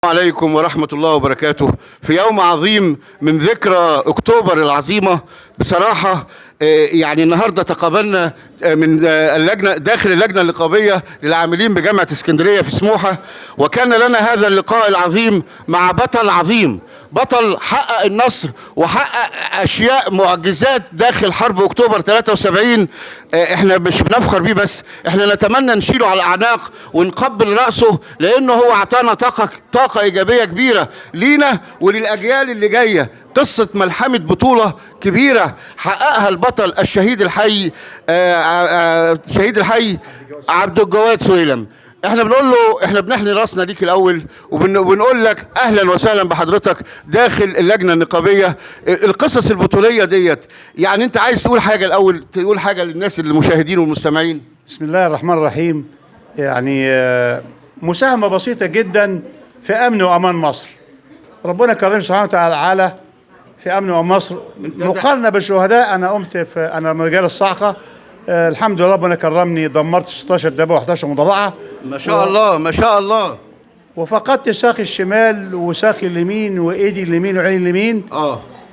عليكم ورحمة الله وبركاته. في يوم عظيم من ذكرى أكتوبر العظيمة بصراحة، يعني النهاردة تقابلنا من اللجنة داخل اللجنة النقابية للعاملين بجامعة اسكندرية في سموحة، وكان لنا هذا اللقاء العظيم مع بطل عظيم، بطل حقق النصر وحقق أشياء معجزات داخل حرب أكتوبر 73. احنا مش بنفخر بيه بس، احنا نتمنى نشيله على الأعناق ونقبل رأسه، لأنه هو أعطانا طاقة إيجابية كبيرة لينا وللأجيال اللي جاية. قصة ملحمة بطولة كبيرة حققها البطل الشهيد الحي شهيد الحي عبد الجواد سويلم. احنا بنقول له احنا بنحني راسنا ليك الاول، وبنقول لك اهلا وسهلا بحضرتك داخل اللجنه النقابيه. القصص البطوليه ديت، يعني انت عايز تقول حاجه الاول، تقول حاجه للناس المشاهدين والمستمعين؟ بسم الله الرحمن الرحيم. يعني مساهمه بسيطه جدا في امن وامان مصر. ربنا كرم سبحانه وتعالى في امن وامان مصر مقارنه بالشهداء. انا من رجال الصاعقه. الحمد لله ربنا كرمني، دمرت 16 دبابه و11 مدرعه. ما شاء الله ما شاء الله. وفقدت ساقي الشمال وساقي اليمين وايدي اليمين وعيني اليمين.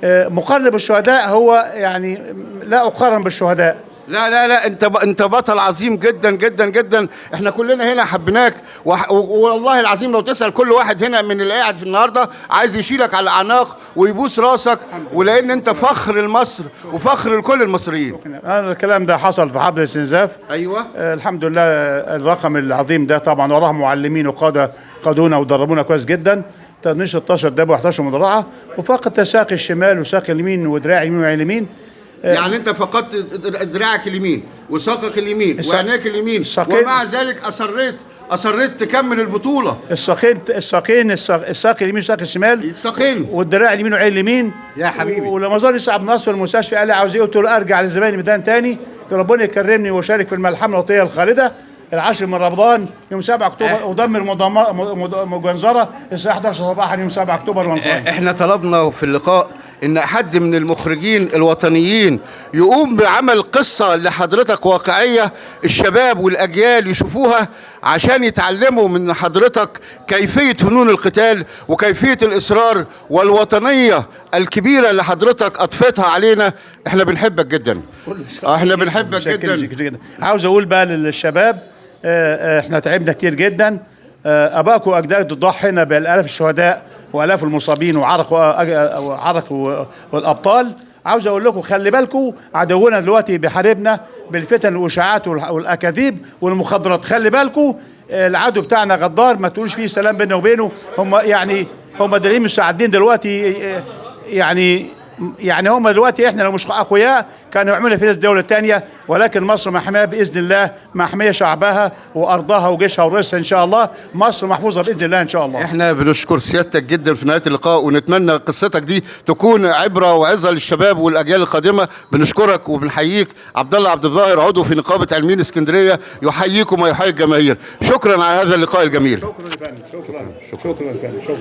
مقارنه بالشهداء هو يعني لا اقارن بالشهداء. لا لا لا، انت بطل عظيم جدا جدا جدا. احنا كلنا هنا حبيناك، والله العظيم لو تسأل كل واحد هنا من اللي قاعد في النهارده عايز يشيلك على الاعناق ويبوس راسك، ولان انت فخر لمصر وفخر لكل المصريين. انا الكلام ده حصل في حرب الاستنزاف. ايوه الحمد لله. الرقم العظيم ده طبعا وراه معلمين وقاده قادونا ودربونا كويس جدا. تنين 16 دبابه و11 مدرعه، وفقدت ساقي الشمال وساقي اليمين ودراعي اليمين وعين اليمين. يعني انت فقدت دراعك اليمين وساقك اليمين وعينيك اليمين، ومع ذلك اصريت تكمل البطوله. الساقين الساق اليمين والساق الشمال، الساقين والدراع اليمين وعين اليمين يا حبيبي. ولما زار صعب نصر في المستشفى قال لي عاوز ايه؟ قلت له ارجع لزمايلي ميدان تاني، ربنا يكرمني واشارك في الملحمه الوطنيه الخالده العاشر من رمضان يوم 7 اكتوبر، ودمر مجنزره الساعه 11 صباحا يوم 7 اكتوبر وانصار. احنا طلبنا في اللقاء ان حد من المخرجين الوطنيين يقوم بعمل قصة لحضرتك واقعية الشباب والاجيال يشوفوها، عشان يتعلموا من حضرتك كيفية فنون القتال وكيفية الاصرار والوطنية الكبيرة اللي حضرتك اضفتها علينا. احنا بنحبك جدا، احنا بنحبك جدا. عاوز اقول بقى للشباب، احنا تعبنا كتير جدا. اباكم واجدادكم ضحينا بالالاف الشهداء والاف المصابين وعرق والابطال. عاوز اقول لكم خلي بالكم، عدونا دلوقتي بيحاربنا بالفتن والاشاعات والاكاذيب والمخدرات. خلي بالكم، العدو بتاعنا غدار، ما تقولش فيه سلام بيننا وبينه. هم دليل مساعدين دلوقتي. يعني هم دلوقتي احنا لو مش اخويا كانوا يعملوا في ناس دولة تانية، ولكن مصر محمية باذن الله، محمية شعبها وارضها وجيشها ورئيسها ان شاء الله. مصر محفوظة باذن الله ان شاء الله. احنا بنشكر سيادتك جدا في نهاية اللقاء، ونتمنى قصتك دي تكون عبرة وعظة للشباب والاجيال القادمة. بنشكرك وبنحييك. عبد الله عبد الظاهر عضو في نقابة علمين اسكندرية يحييكم ويحيي الجماهير. شكرا على هذا اللقاء الجميل. شكرا يا فندم. شكرا.